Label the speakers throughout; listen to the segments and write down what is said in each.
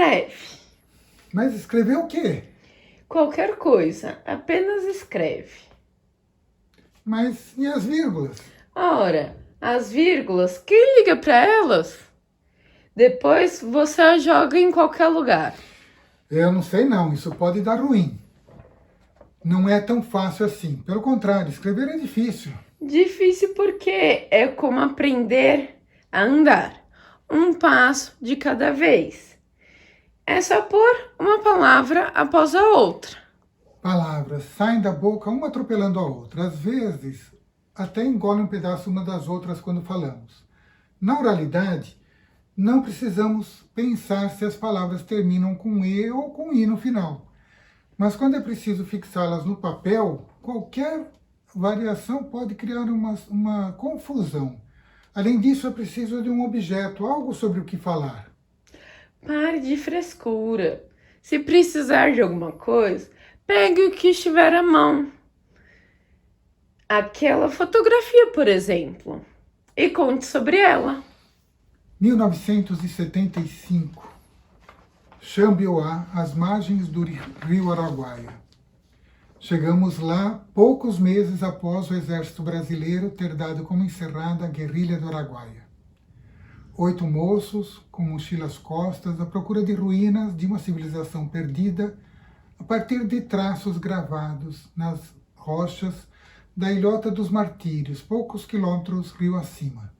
Speaker 1: escreve.
Speaker 2: Mas escrever o quê?
Speaker 1: Qualquer coisa, apenas escreve.
Speaker 2: Mas e as vírgulas?
Speaker 1: Ora, as vírgulas, quem liga para elas? Depois você as joga em qualquer lugar.
Speaker 2: Eu não sei não, isso pode dar ruim. Não é tão fácil assim. Pelo contrário, escrever é difícil.
Speaker 1: Difícil porque é como aprender a andar, um passo de cada vez. É só pôr uma palavra após a outra.
Speaker 2: Palavras saem da boca uma atropelando a outra. Às vezes, até engolem um pedaço uma das outras quando falamos. Na oralidade, não precisamos pensar se as palavras terminam com E ou com I no final. Mas quando é preciso fixá-las no papel, qualquer variação pode criar uma confusão. Além disso, é preciso de um objeto, algo sobre o que falar.
Speaker 1: Pare de frescura. Se precisar de alguma coisa, pegue o que estiver à mão. Aquela fotografia, por exemplo, e conte sobre ela.
Speaker 2: 1975. Xambioá, às margens do rio Araguaia. Chegamos lá poucos meses após o exército brasileiro ter dado como encerrada a guerrilha do Araguaia. 8 moços, com mochila às costas, à procura de ruínas de uma civilização perdida, a partir de traços gravados nas rochas da Ilhota dos Martírios, poucos quilômetros rio acima,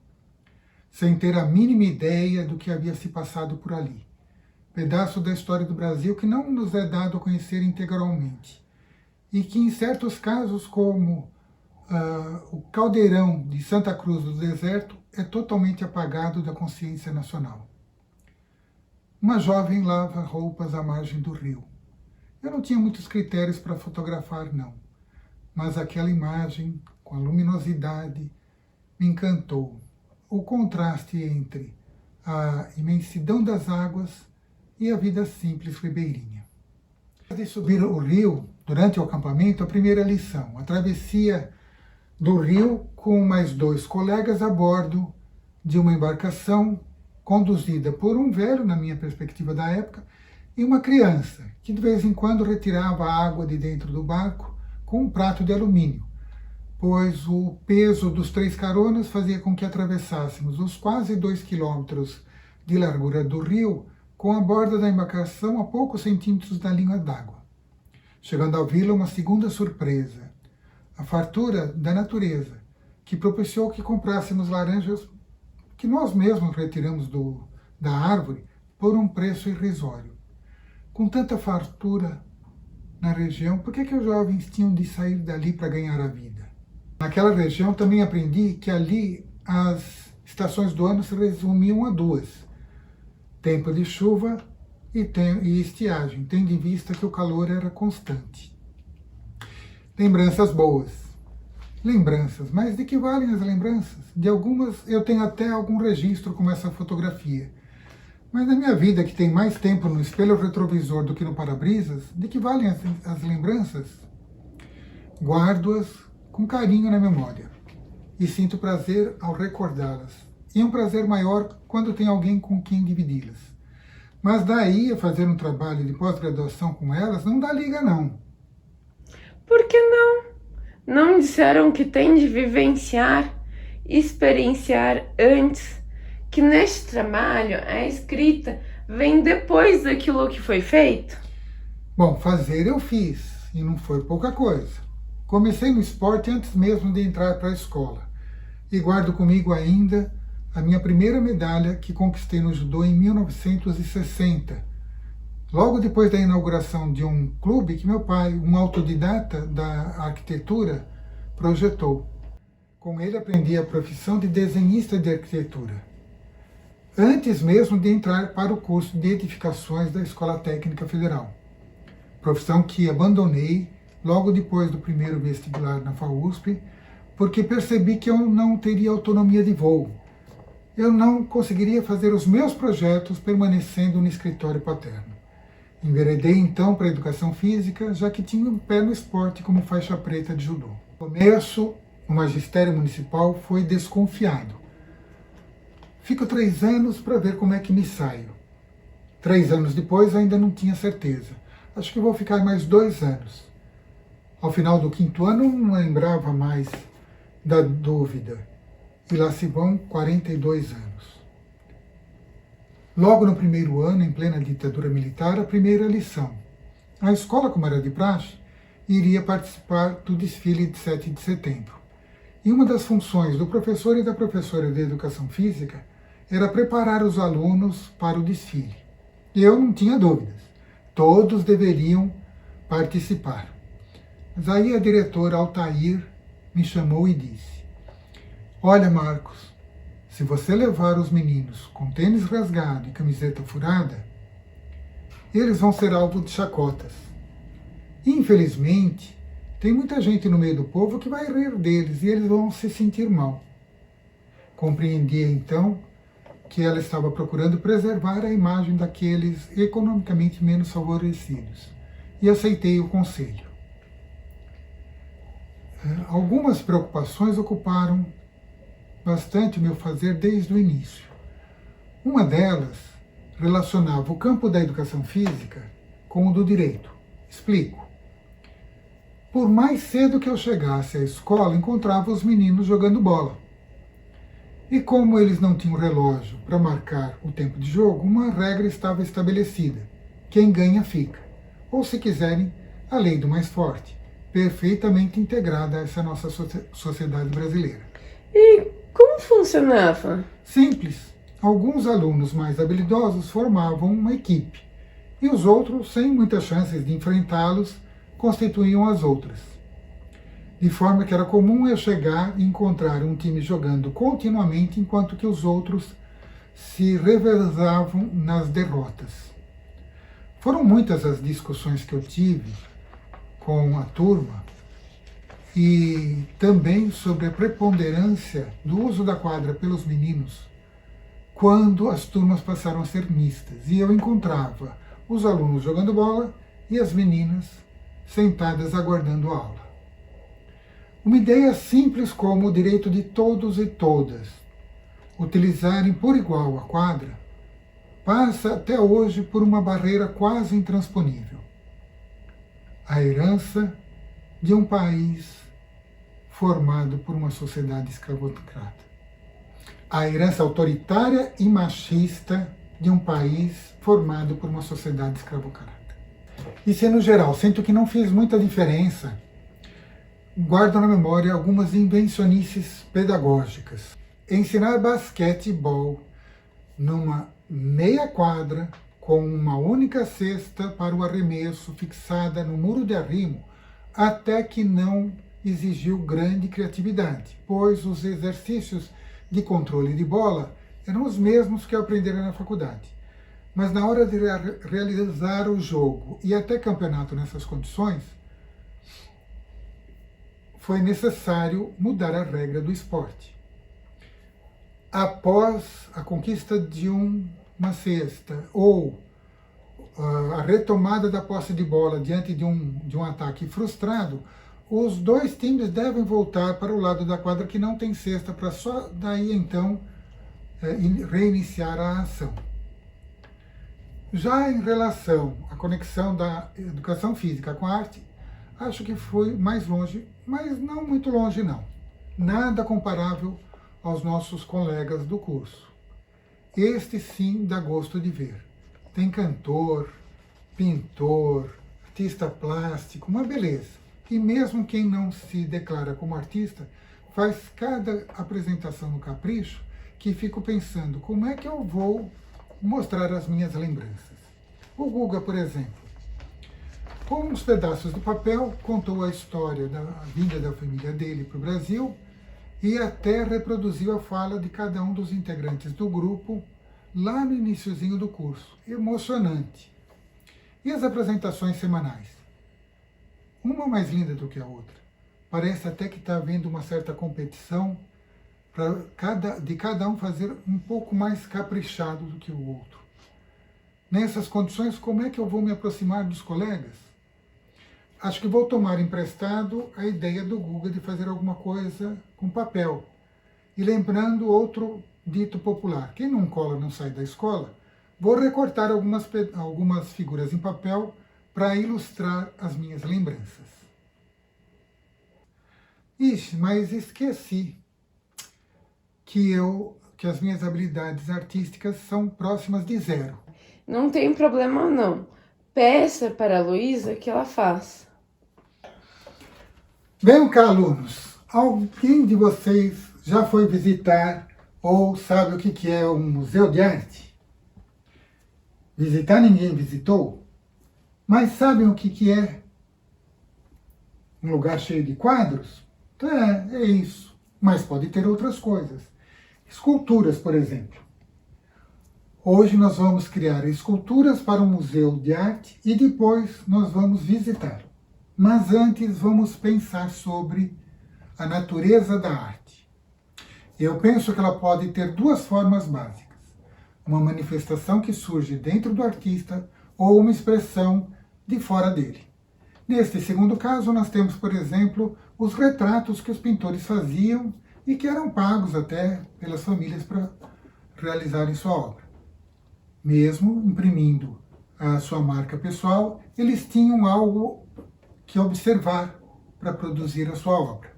Speaker 2: sem ter a mínima ideia do que havia se passado por ali. Pedaço da história do Brasil que não nos é dado a conhecer integralmente, e que em certos casos, como o caldeirão de Santa Cruz do Deserto, é totalmente apagado da consciência nacional. Uma jovem lava roupas à margem do rio. Eu não tinha muitos critérios para fotografar, não, mas aquela imagem, com a luminosidade, me encantou. O contraste entre a imensidão das águas e a vida simples ribeirinha. Antes de subir o rio, durante o acampamento, a primeira lição, a travessia do rio com mais 2 colegas a bordo de uma embarcação conduzida por um velho, na minha perspectiva da época, e uma criança, que de vez em quando retirava a água de dentro do barco com um prato de alumínio, pois o peso dos 3 caronas fazia com que atravessássemos os quase 2 quilômetros de largura do rio com a borda da embarcação a poucos centímetros da linha d'água. Chegando à vila, uma segunda surpresa, a fartura da natureza, que propiciou que comprássemos laranjas que nós mesmos retiramos da árvore por um preço irrisório. Com tanta fartura na região, por que os jovens tinham de sair dali para ganhar a vida? Naquela região também aprendi que ali as estações do ano se resumiam a 2. Tempo de chuva e estiagem, tendo em vista que o calor era constante. Lembranças boas. Lembranças, mas de que valem as lembranças? De algumas eu tenho até algum registro como essa fotografia. Mas na minha vida, que tem mais tempo no espelho retrovisor do que no para-brisas, de que valem as lembranças? Guardo-as com carinho na memória e sinto prazer ao recordá-las. E um prazer maior quando tem alguém com quem dividi-las. Mas daí a fazer um trabalho de pós-graduação com elas não dá liga, não.
Speaker 1: Por que não? Não disseram que tem de vivenciar, experienciar antes, que neste trabalho a escrita vem depois daquilo que foi feito?
Speaker 2: Bom, fazer eu fiz, e não foi pouca coisa. Comecei no esporte antes mesmo de entrar para a escola, e guardo comigo ainda a minha primeira medalha que conquistei no judô em 1960, logo depois da inauguração de um clube que meu pai, um autodidata da arquitetura, projetou. Com ele aprendi a profissão de desenhista de arquitetura, antes mesmo de entrar para o curso de edificações da Escola Técnica Federal, profissão que abandonei logo depois do primeiro vestibular na FAUSP, porque percebi que eu não teria autonomia de voo. Eu não conseguiria fazer os meus projetos permanecendo no escritório paterno. Enveredei então para a educação física, já que tinha um pé no esporte como faixa preta de judô. O começo, o magistério municipal foi desconfiado. Fico 3 anos para ver como é que me saio. 3 anos depois ainda não tinha certeza. Acho que vou ficar mais 2 anos. Ao final do 5º ano não lembrava mais da dúvida. E lá se vão 42 anos. Logo no 1º ano, em plena ditadura militar, a primeira lição. A escola, como era de praxe, iria participar do desfile de 7 de setembro. E uma das funções do professor e da professora de educação física era preparar os alunos para o desfile. E eu não tinha dúvidas. Todos deveriam participar. Mas aí a diretora Altair me chamou e disse: olha, Marcos, se você levar os meninos com tênis rasgado e camiseta furada, eles vão ser alvo de chacotas. Infelizmente, tem muita gente no meio do povo que vai rir deles e eles vão se sentir mal. Compreendi então que ela estava procurando preservar a imagem daqueles economicamente menos favorecidos, e aceitei o conselho. Algumas preocupações ocuparam bastante o meu fazer desde o início. Uma delas relacionava o campo da educação física com o do direito. Explico. Por mais cedo que eu chegasse à escola, encontrava os meninos jogando bola. E como eles não tinham relógio para marcar o tempo de jogo, uma regra estava estabelecida. Quem ganha fica. Ou, se quiserem, a lei do mais forte, perfeitamente integrada a essa nossa sociedade brasileira.
Speaker 1: E como funcionava?
Speaker 2: Simples. Alguns alunos mais habilidosos formavam uma equipe, e os outros, sem muitas chances de enfrentá-los, constituíam as outras. De forma que era comum eu chegar e encontrar um time jogando continuamente, enquanto que os outros se revezavam nas derrotas. Foram muitas as discussões que eu tive com a turma, e também sobre a preponderância do uso da quadra pelos meninos, quando as turmas passaram a ser mistas, e eu encontrava os alunos jogando bola e as meninas sentadas aguardando a aula. Uma ideia simples como o direito de todos e todas utilizarem por igual a quadra passa até hoje por uma barreira quase intransponível. A herança de um país formado por uma sociedade escravocrata. A herança autoritária e machista de um país formado por uma sociedade escravocrata. E se no geral sinto que não fiz muita diferença, guardo na memória algumas invencionices pedagógicas. Ensinar basquetebol numa meia quadra com uma única cesta para o arremesso fixada no muro de arrimo, até que não exigiu grande criatividade, pois os exercícios de controle de bola eram os mesmos que eu aprendera na faculdade. Mas na hora de realizar o jogo e até campeonato nessas condições, foi necessário mudar a regra do esporte. Após a conquista de uma cesta ou a retomada da posse de bola diante de um ataque frustrado, os dois times devem voltar para o lado da quadra que não tem cesta, para só daí então reiniciar a ação. Já em relação à conexão da educação física com a arte, acho que foi mais longe, mas não muito longe não. Nada comparável aos nossos colegas do curso. Este sim dá gosto de ver. Tem cantor, pintor, artista plástico, uma beleza. E mesmo quem não se declara como artista, faz cada apresentação no capricho que fico pensando, como é que eu vou mostrar as minhas lembranças? O Guga, por exemplo, com uns pedaços de papel, contou a história da vinda da família dele para o Brasil e até reproduziu a fala de cada um dos integrantes do grupo lá no iniciozinho do curso. Emocionante. E as apresentações semanais? Uma mais linda do que a outra. Parece até que está havendo uma certa competição de cada um fazer um pouco mais caprichado do que o outro. Nessas condições, como é que eu vou me aproximar dos colegas? Acho que vou tomar emprestado a ideia do Guga de fazer alguma coisa com papel. E lembrando outro dito popular, quem não cola não sai da escola, vou recortar algumas figuras em papel para ilustrar as minhas lembranças. Ixi, mas esqueci que as minhas habilidades artísticas são próximas de zero.
Speaker 1: Não tem problema não. Peça para a Luísa que ela faça.
Speaker 2: Venham cá, alunos. Alguém de vocês já foi visitar ou sabe o que é um museu de arte? Visitar ninguém visitou, mas sabem o que é um lugar cheio de quadros? É isso, mas pode ter outras coisas. Esculturas, por exemplo. Hoje nós vamos criar esculturas para um museu de arte e depois nós vamos visitar. Mas antes vamos pensar sobre a natureza da arte. Eu penso que ela pode ter duas formas básicas. Uma manifestação que surge dentro do artista ou uma expressão de fora dele. Neste segundo caso, nós temos, por exemplo, os retratos que os pintores faziam e que eram pagos até pelas famílias para realizarem sua obra. Mesmo imprimindo a sua marca pessoal, eles tinham algo que observar para produzir a sua obra.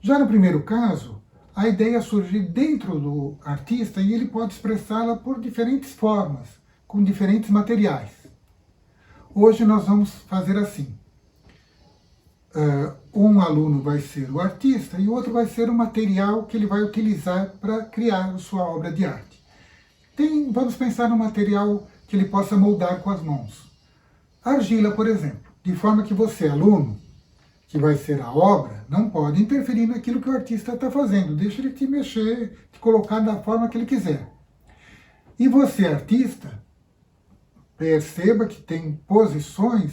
Speaker 2: Já no primeiro caso, a ideia surge dentro do artista e ele pode expressá-la por diferentes formas, com diferentes materiais. Hoje nós vamos fazer assim. Um aluno vai ser o artista e o outro vai ser o material que ele vai utilizar para criar a sua obra de arte. Vamos pensar no material que ele possa moldar com as mãos. Argila, por exemplo. De forma que você, aluno, que vai ser a obra, não pode interferir naquilo que o artista está fazendo. Deixa ele te mexer, te colocar da forma que ele quiser. E você, artista, perceba que tem posições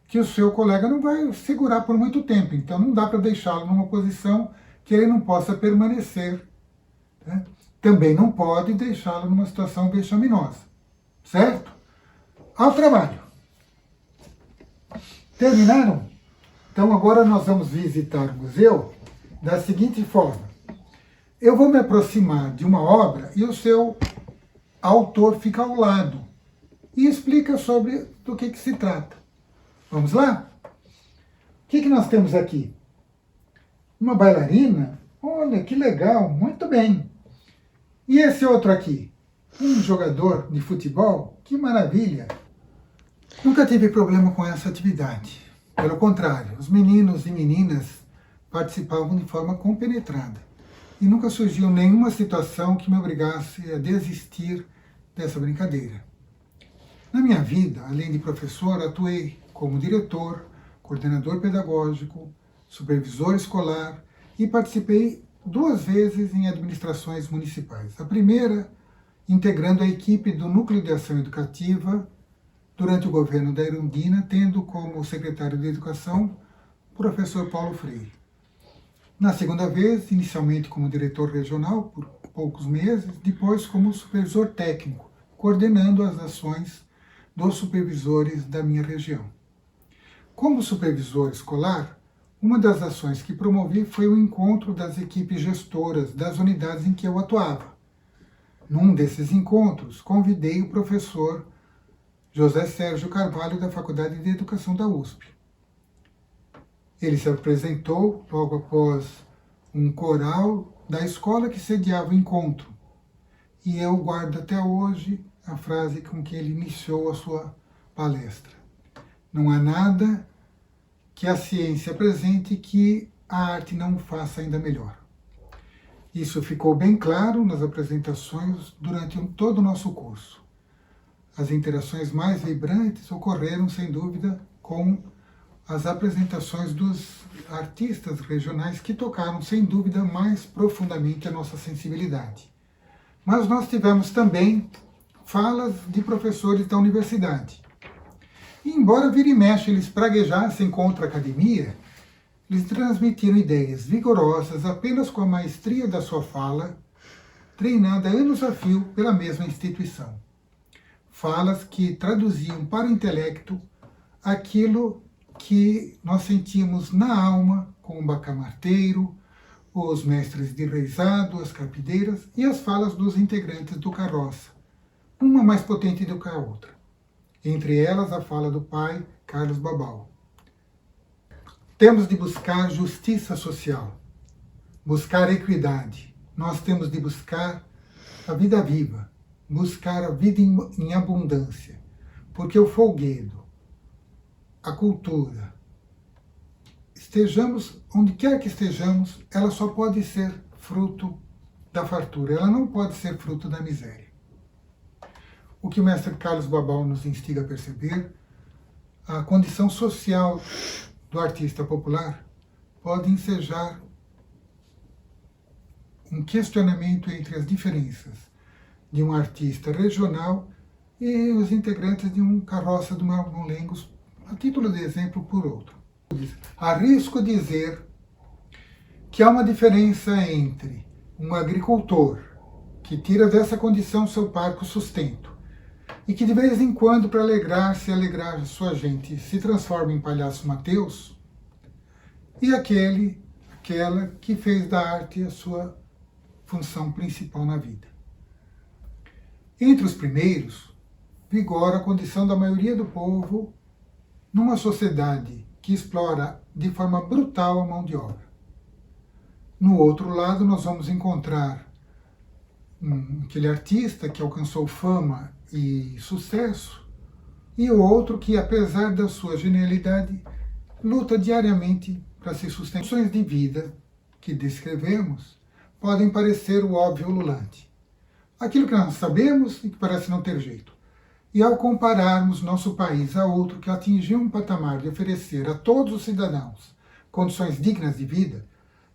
Speaker 2: que o seu colega não vai segurar por muito tempo. Então não dá para deixá-lo numa posição que ele não possa permanecer, né? Também não pode deixá-lo numa situação vexaminosa. Certo? Ao trabalho. Terminaram? Então agora nós vamos visitar o museu da seguinte forma. Eu vou me aproximar de uma obra e o seu autor fica ao lado e explica sobre do que se trata. Vamos lá? O que nós temos aqui? Uma bailarina? Olha, que legal, muito bem. E esse outro aqui? Um jogador de futebol? Que maravilha! Nunca tive problema com essa atividade. Pelo contrário, os meninos e meninas participavam de forma compenetrada. E nunca surgiu nenhuma situação que me obrigasse a desistir dessa brincadeira. Na minha vida, além de professor, atuei como diretor, coordenador pedagógico, supervisor escolar e participei 2 vezes em administrações municipais. A primeira, integrando a equipe do Núcleo de Ação Educativa durante o governo da Erundina, tendo como secretário de Educação o professor Paulo Freire. Na segunda vez, inicialmente como diretor regional por poucos meses, depois como supervisor técnico, coordenando as ações dos supervisores da minha região. Como supervisor escolar, uma das ações que promovi foi o encontro das equipes gestoras das unidades em que eu atuava. Num desses encontros, convidei o professor José Sérgio Carvalho, da Faculdade de Educação da USP. Ele se apresentou logo após um coral da escola que sediava o encontro. E eu guardo até hoje a frase com que ele iniciou a sua palestra. Não há nada que a ciência apresente que a arte não faça ainda melhor. Isso ficou bem claro nas apresentações durante todo o nosso curso. As interações mais vibrantes ocorreram, sem dúvida, com as apresentações dos artistas regionais que tocaram, sem dúvida, mais profundamente a nossa sensibilidade. Mas nós tivemos também falas de professores da universidade. E embora vira e mexe eles praguejassem contra a academia, eles transmitiram ideias vigorosas apenas com a maestria da sua fala, treinada anos a fio pela mesma instituição. Falas que traduziam para o intelecto aquilo que nós sentimos na alma, com o bacamarteiro, os mestres de reizado, as carpideiras e as falas dos integrantes do carroça, uma mais potente do que a outra. Entre elas, a fala do pai, Carlos Babau. Temos de buscar justiça social, buscar equidade. Nós temos de buscar a vida viva, buscar a vida em abundância, porque o folguedo, a cultura, estejamos onde quer que estejamos, ela só pode ser fruto da fartura, ela não pode ser fruto da miséria. O que o mestre Carlos Babau nos instiga a perceber, a condição social do artista popular pode ensejar um questionamento entre as diferenças de um artista regional e os integrantes de um carroça do Malemolengos, a título de exemplo por outro. Arrisco dizer que há uma diferença entre um agricultor que tira dessa condição seu parco sustento e que de vez em quando, para alegrar sua gente, se transforma em palhaço Mateus, e aquela que fez da arte a sua função principal na vida. Entre os primeiros, vigora a condição da maioria do povo numa sociedade que explora de forma brutal a mão de obra. No outro lado, nós vamos encontrar aquele artista que alcançou fama e sucesso, e o outro que, apesar da sua genialidade, luta diariamente para se sustentar. As condições de vida que descrevemos podem parecer o óbvio ululante, aquilo que nós sabemos e que parece não ter jeito. E ao compararmos nosso país a outro que atingiu um patamar de oferecer a todos os cidadãos condições dignas de vida,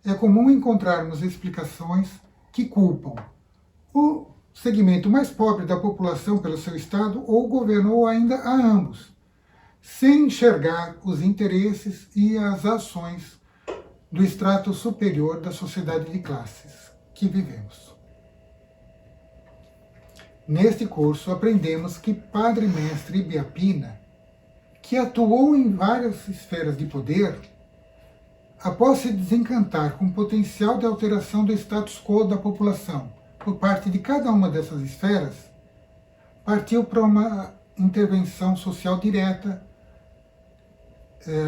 Speaker 2: é comum encontrarmos explicações que culpam o segmento mais pobre da população pelo seu estado, ou o governo, ou ainda a ambos, sem enxergar os interesses e as ações do extrato superior da sociedade de classes que vivemos. Neste curso, aprendemos que Padre Mestre Ibiapina, que atuou em várias esferas de poder, após se desencantar com o potencial de alteração do status quo da população por parte de cada uma dessas esferas, partiu para uma intervenção social direta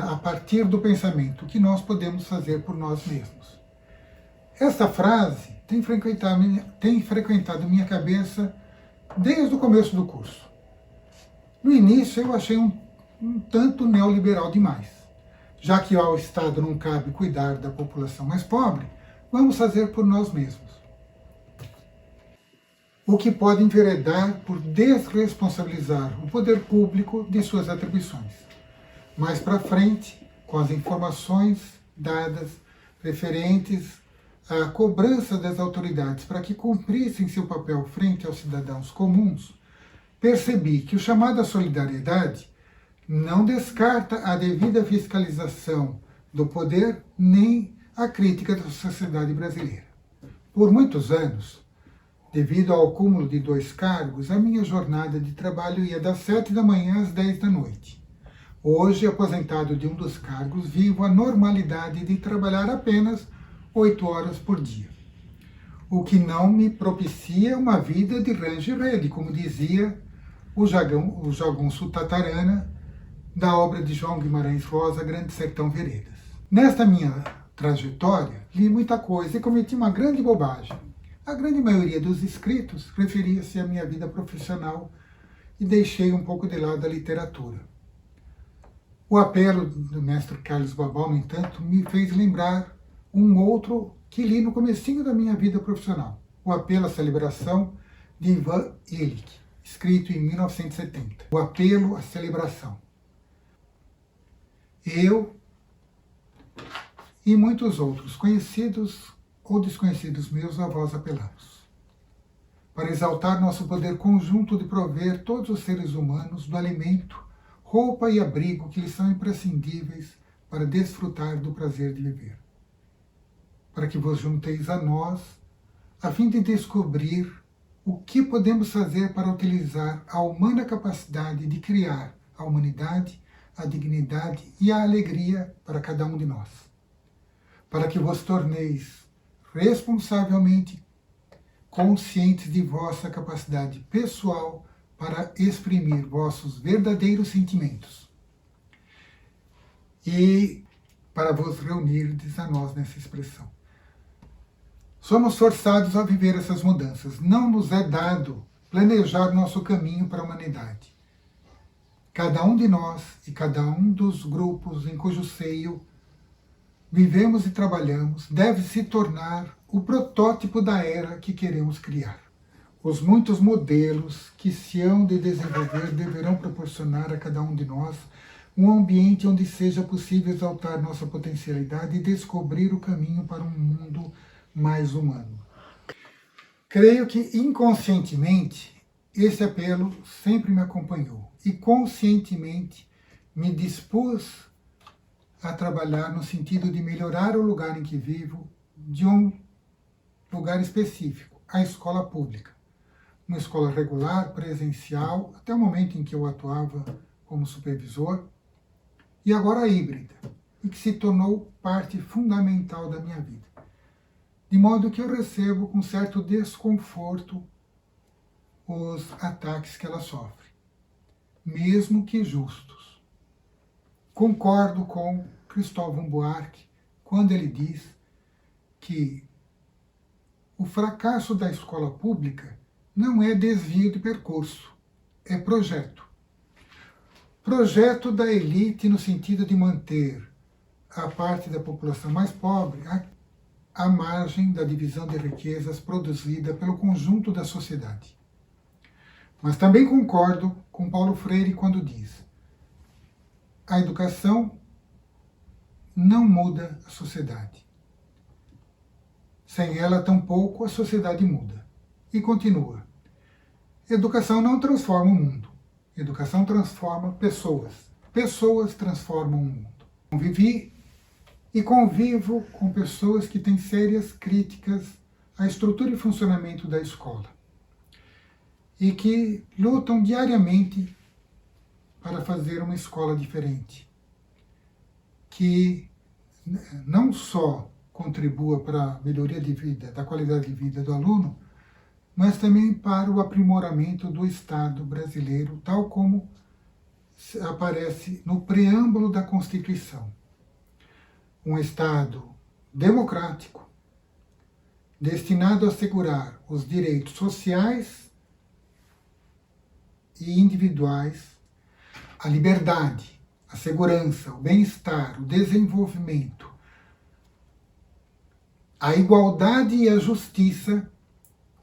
Speaker 2: a partir do pensamento que nós podemos fazer por nós mesmos. Esta frase tem frequentado minha cabeça desde o começo do curso. No início eu achei um tanto neoliberal demais. Já que ao Estado não cabe cuidar da população mais pobre, vamos fazer por nós mesmos. O que pode enveredar por desresponsabilizar o poder público de suas atribuições. Mais para frente, com as informações dadas referentes à cobrança das autoridades para que cumprissem seu papel frente aos cidadãos comuns, percebi que o chamado à solidariedade não descarta a devida fiscalização do poder nem a crítica da sociedade brasileira. Por muitos anos, devido ao acúmulo de 2 cargos, a minha jornada de trabalho ia das 7 da manhã às 10 da noite. Hoje, aposentado de um dos cargos, vivo a normalidade de trabalhar apenas 8 horas por dia. O que não me propicia uma vida de range e rede, como dizia o jagunço Tatarana, da obra de João Guimarães Rosa, Grande Sertão Veredas. Nesta minha trajetória, li muita coisa e cometi uma grande bobagem. A grande maioria dos escritos referia-se à minha vida profissional e deixei um pouco de lado a literatura. O apelo do mestre Carlos Babau, no entanto, me fez lembrar um outro que li no comecinho da minha vida profissional, o apelo à celebração de Ivan Illich, escrito em 1970. O apelo à celebração. Eu e muitos outros, conhecidos ou desconhecidos meus, a vós apelamos, para exaltar nosso poder conjunto de prover todos os seres humanos do alimento, roupa e abrigo que lhes são imprescindíveis para desfrutar do prazer de viver. Para que vos junteis a nós, a fim de descobrir o que podemos fazer para utilizar a humana capacidade de criar a humanidade, a dignidade e a alegria para cada um de nós. Para que vos torneis responsavelmente conscientes de vossa capacidade pessoal para exprimir vossos verdadeiros sentimentos e para vos reunirdes a nós nessa expressão. Somos forçados a viver essas mudanças. Não nos é dado planejar nosso caminho para a humanidade. Cada um de nós e cada um dos grupos em cujo seio vivemos e trabalhamos deve se tornar o protótipo da era que queremos criar. Os muitos modelos que se hão de desenvolver deverão proporcionar a cada um de nós um ambiente onde seja possível exaltar nossa potencialidade e descobrir o caminho para um mundo mais humano. Creio que inconscientemente esse apelo sempre me acompanhou e conscientemente me dispus a trabalhar no sentido de melhorar o lugar em que vivo, de um lugar específico, a escola pública. Uma escola regular, presencial, até o momento em que eu atuava como supervisor, e agora híbrida, e que se tornou parte fundamental da minha vida. De modo que eu recebo com certo desconforto os ataques que ela sofre, mesmo que justos. Concordo com Cristóvão Buarque quando ele diz que o fracasso da escola pública não é desvio de percurso, é projeto. Projeto da elite no sentido de manter a parte da população mais pobre à margem da divisão de riquezas produzida pelo conjunto da sociedade. Mas também concordo com Paulo Freire quando diz: a educação não muda a sociedade. Sem ela, tampouco a sociedade muda. E continua: educação não transforma o mundo. Educação transforma pessoas. Pessoas transformam o mundo. Convivi e convivo com pessoas que têm sérias críticas à estrutura e funcionamento da escola e que lutam diariamente para fazer uma escola diferente, que não só contribua para a melhoria de vida, da qualidade de vida do aluno, mas também para o aprimoramento do Estado brasileiro, tal como aparece no preâmbulo da Constituição. Um Estado democrático, destinado a assegurar os direitos sociais e individuais, a liberdade, a segurança, o bem-estar, o desenvolvimento, a igualdade e a justiça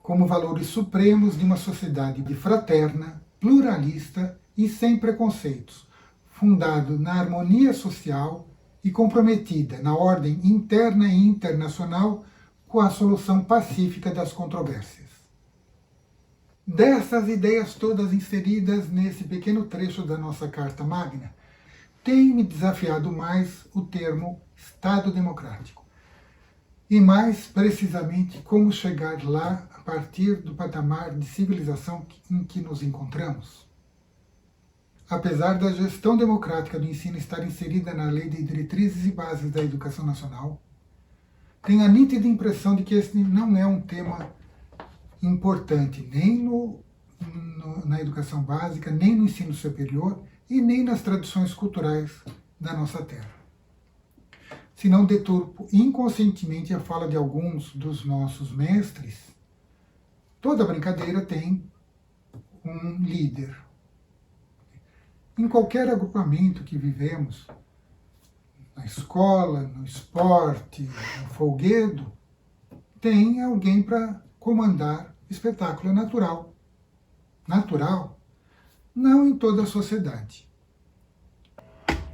Speaker 2: como valores supremos de uma sociedade fraterna, pluralista e sem preconceitos, fundado na harmonia social e comprometida na ordem interna e internacional com a solução pacífica das controvérsias. Dessas ideias todas inseridas nesse pequeno trecho da nossa Carta Magna, tem me desafiado mais o termo Estado Democrático. E mais precisamente como chegar lá a partir do patamar de civilização em que nos encontramos. Apesar da gestão democrática do ensino estar inserida na Lei de Diretrizes e Bases da Educação Nacional, tenho a nítida impressão de que esse não é um tema importante nem na educação básica, nem no ensino superior e nem nas tradições culturais da nossa terra. Se não deturpo inconscientemente a fala de alguns dos nossos mestres, toda brincadeira tem um líder. Em qualquer agrupamento que vivemos, na escola, no esporte, no folguedo, tem alguém para comandar espetáculo natural. Natural? Não em toda a sociedade.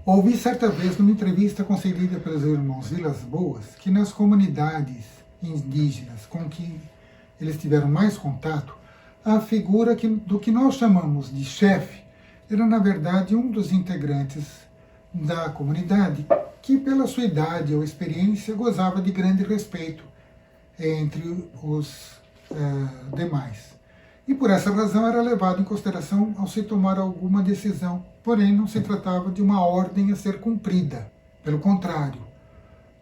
Speaker 2: Ouvi certa vez numa entrevista concedida pelos irmãos Vilas Boas que nas comunidades indígenas com que eles tiveram mais contato, a figura do que nós chamamos de chefe era na verdade um dos integrantes da comunidade que pela sua idade ou experiência gozava de grande respeito entre os demais. E por essa razão era levado em consideração ao se tomar alguma decisão, porém não se tratava de uma ordem a ser cumprida. Pelo contrário,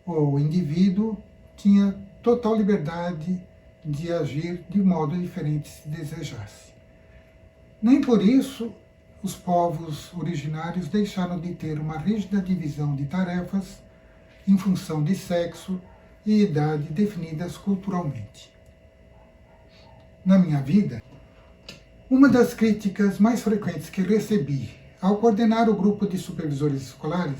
Speaker 2: o indivíduo tinha total liberdade de agir de modo diferente se desejasse. Nem por isso os povos originários deixaram de ter uma rígida divisão de tarefas em função de sexo e idade definidas culturalmente. Na minha vida, uma das críticas mais frequentes que recebi ao coordenar o grupo de supervisores escolares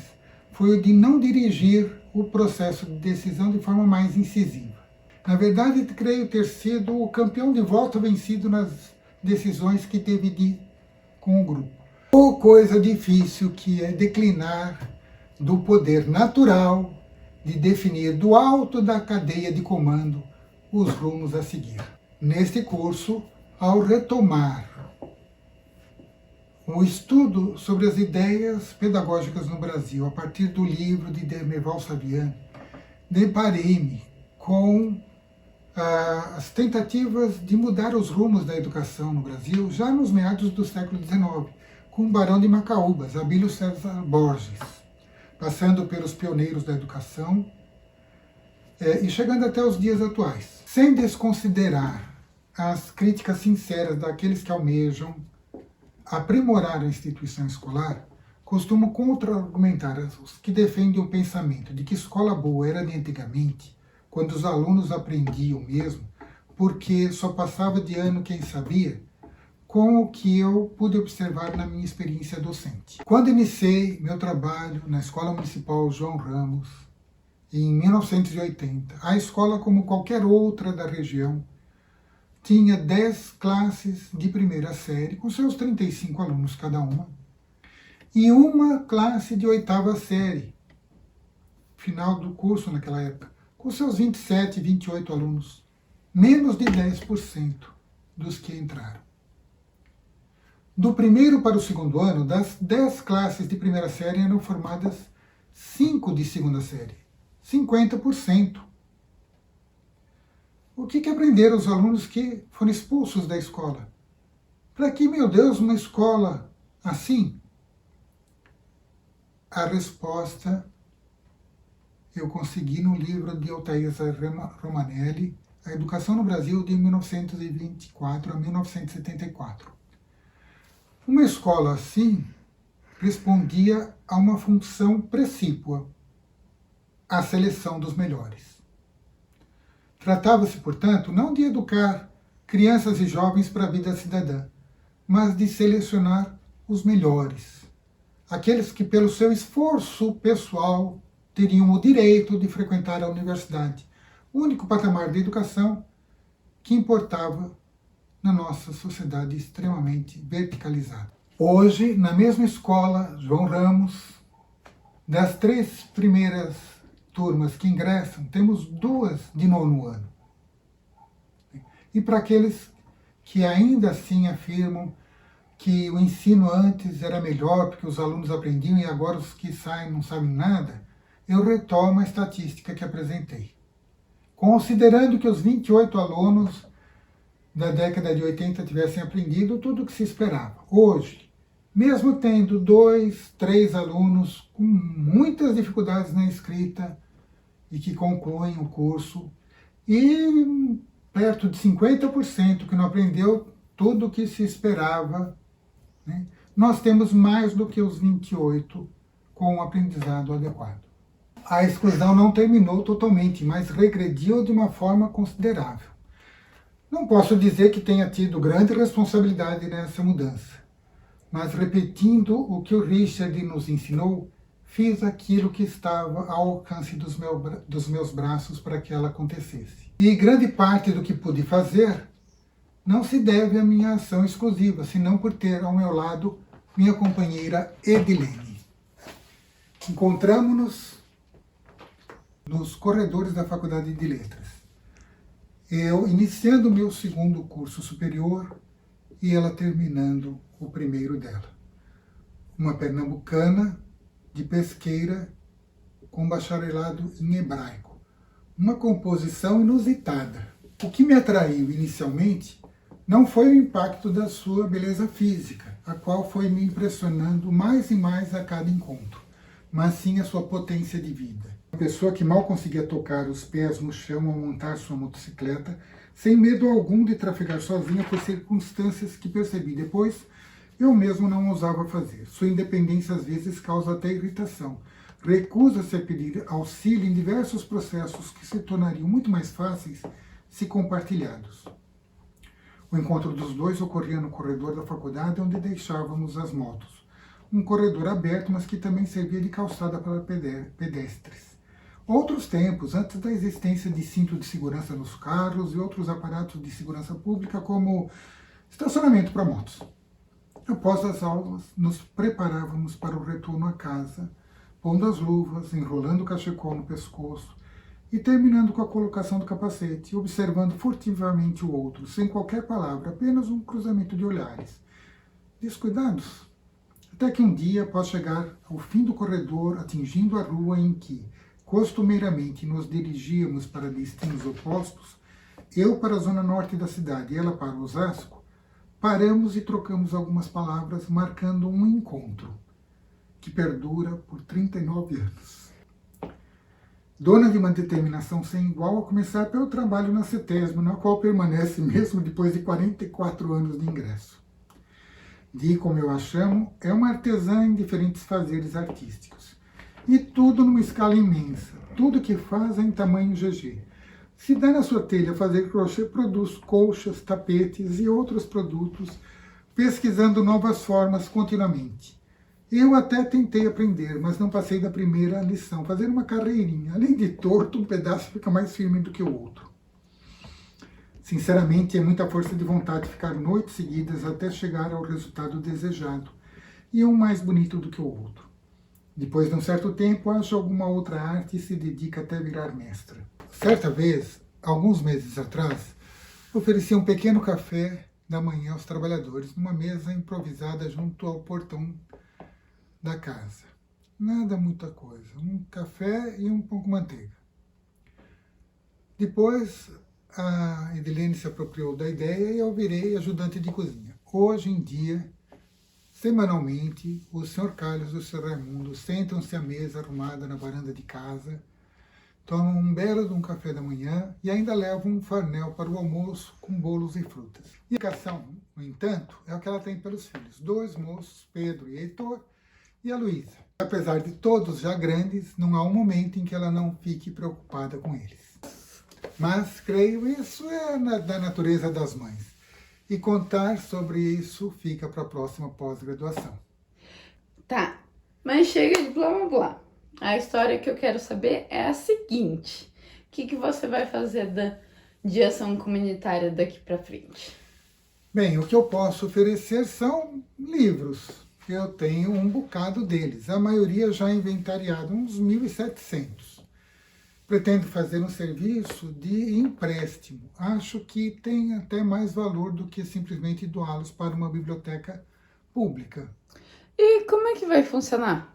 Speaker 2: foi o de não dirigir o processo de decisão de forma mais incisiva. Na verdade, creio ter sido o campeão de voto vencido nas decisões que teve com o grupo. Ou coisa difícil que é declinar do poder natural de definir do alto da cadeia de comando os rumos a seguir. Neste curso, ao retomar o estudo sobre as ideias pedagógicas no Brasil, a partir do livro de Demerval Saviani, deparei-me com as tentativas de mudar os rumos da educação no Brasil já nos meados do século XIX, com o Barão de Macaúbas, Abílio César Borges, passando pelos pioneiros da educação e chegando até os dias atuais, sem desconsiderar as críticas sinceras daqueles que almejam aprimorar a instituição escolar. Costumo contra-argumentar os que defendem o pensamento de que escola boa era de antigamente, quando os alunos aprendiam mesmo, porque só passava de ano quem sabia, com o que eu pude observar na minha experiência docente. Quando iniciei meu trabalho na Escola Municipal João Ramos, em 1980, a escola, como qualquer outra da região, tinha 10 classes de primeira série, com seus 35 alunos cada uma, e uma classe de 8ª série, final do curso naquela época, com seus 27, 28 alunos, menos de 10% dos que entraram. Do primeiro para o segundo ano, das 10 classes de primeira série eram formadas 5 de segunda série, 50%. O que aprenderam os alunos que foram expulsos da escola? Para que, meu Deus, uma escola assim? A resposta eu consegui no livro de Altair Romanelli, A Educação no Brasil, de 1924 a 1974. Uma escola assim respondia a uma função precípua, a seleção dos melhores. Tratava-se, portanto, não de educar crianças e jovens para a vida cidadã, mas de selecionar os melhores, aqueles que, pelo seu esforço pessoal, teriam o direito de frequentar a universidade, o único patamar de educação que importava na nossa sociedade extremamente verticalizada. Hoje, na mesma escola, João Ramos, das 3 primeiras turmas que ingressam, temos 2 de 9º ano. E para aqueles que ainda assim afirmam que o ensino antes era melhor porque os alunos aprendiam e agora os que saem não sabem nada, eu retomo a estatística que apresentei. Considerando que os 28 alunos da década de 80 tivessem aprendido tudo o que se esperava. Hoje, mesmo tendo 2, 3 alunos com muitas dificuldades na escrita e que concluem o curso, e perto de 50% que não aprendeu tudo o que se esperava, né? Nós temos mais do que os 28 com o aprendizado adequado. A exclusão não terminou totalmente, mas regrediu de uma forma considerável. Não posso dizer que tenha tido grande responsabilidade nessa mudança, mas repetindo o que o Richard nos ensinou, fiz aquilo que estava ao alcance dos meus braços para que ela acontecesse. E grande parte do que pude fazer não se deve à minha ação exclusiva, senão por ter ao meu lado minha companheira Edilene. Encontramos-nos nos corredores da Faculdade de Letras. Eu iniciando o meu 2º curso superior e ela terminando o primeiro dela. Uma pernambucana de pesqueira com bacharelado em hebraico. Uma composição inusitada. O que me atraiu inicialmente não foi o impacto da sua beleza física, a qual foi me impressionando mais e mais a cada encontro, mas sim a sua potência de vida. Uma pessoa que mal conseguia tocar os pés no chão ao montar sua motocicleta, sem medo algum de trafegar sozinha por circunstâncias que percebi depois, eu mesmo não ousava fazer. Sua independência às vezes causa até irritação. Recusa-se a pedir auxílio em diversos processos que se tornariam muito mais fáceis se compartilhados. O encontro dos dois ocorria no corredor da faculdade, onde deixávamos as motos. Um corredor aberto, mas que também servia de calçada para pedestres. Outros tempos, antes da existência de cinto de segurança nos carros e outros aparatos de segurança pública, como estacionamento para motos. Após as aulas, nos preparávamos para o retorno à casa, pondo as luvas, enrolando o cachecol no pescoço e terminando com a colocação do capacete, observando furtivamente o outro, sem qualquer palavra, apenas um cruzamento de olhares. Descuidados. Até que um dia, após chegar ao fim do corredor, atingindo a rua em que, costumeiramente, nos dirigíamos para destinos opostos, eu para a zona norte da cidade e ela para Osasco, paramos e trocamos algumas palavras, marcando um encontro que perdura por 39 anos. Dona de uma determinação sem igual, a começar pelo trabalho na CETESB, na qual permanece mesmo depois de 44 anos de ingresso. Di, como eu a chamo, é uma artesã em diferentes fazeres artísticos. E tudo numa escala imensa, tudo que faz é em tamanho GG. Se dá na sua telha fazer crochê, produz colchas, tapetes e outros produtos, pesquisando novas formas continuamente. Eu até tentei aprender, mas não passei da primeira lição, fazer uma carreirinha. Além de torto, um pedaço fica mais firme do que o outro. Sinceramente, é muita força de vontade ficar noites seguidas até chegar ao resultado desejado, e um mais bonito do que o outro. Depois de um certo tempo, acha alguma outra arte e se dedica até virar mestra. Certa vez, alguns meses atrás, ofereci um pequeno café da manhã aos trabalhadores, numa mesa improvisada junto ao portão da casa. Nada, muita coisa. Um café e um pão com manteiga. Depois, a Edilene se apropriou da ideia e eu virei ajudante de cozinha. Hoje em dia, semanalmente, o Sr. Carlos e o Sr. Raimundo sentam-se à mesa arrumada na varanda de casa, tomam um belo de um café da manhã e ainda levam um farnel para o almoço com bolos e frutas. E a educação, no entanto, é o que ela tem pelos filhos. 2 moços, Pedro e Heitor, e a Luísa. Apesar de todos já grandes, não há um momento em que ela não fique preocupada com eles. Mas, creio, isso é da natureza das mães. E contar sobre isso fica para a próxima pós-graduação.
Speaker 1: Tá, mas chega de blá blá blá. A história que eu quero saber é a seguinte. O que você vai fazer de ação comunitária daqui para frente?
Speaker 2: Bem, o que eu posso oferecer são livros. Eu tenho um bocado deles, a maioria já inventariado, uns 1.700. Pretendo fazer um serviço de empréstimo. Acho que tem até mais valor do que simplesmente doá-los para uma biblioteca pública.
Speaker 1: E como é que vai funcionar?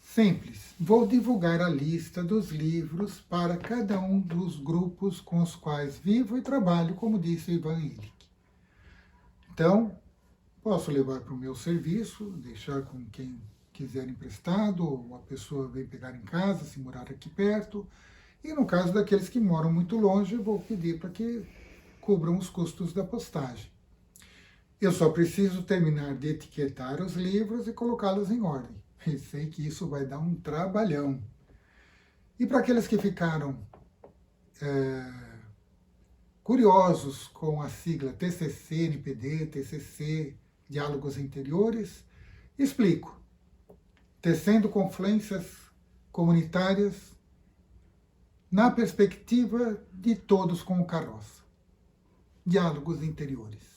Speaker 2: Simples. Vou divulgar a lista dos livros para cada um dos grupos com os quais vivo e trabalho, como disse o Ivan Illich. Então, posso levar para o meu serviço, deixar com quem quiser emprestado, ou a pessoa vem pegar em casa, se morar aqui perto. E no caso daqueles que moram muito longe, vou pedir para que cubram os custos da postagem. Eu só preciso terminar de etiquetar os livros e colocá-los em ordem. E sei que isso vai dar um trabalhão. E para aqueles que ficaram curiosos com a sigla TCC, NPD, TCC, Diálogos Interiores, explico. Tecendo confluências comunitárias na perspectiva de todos com o carroça. Diálogos Interiores.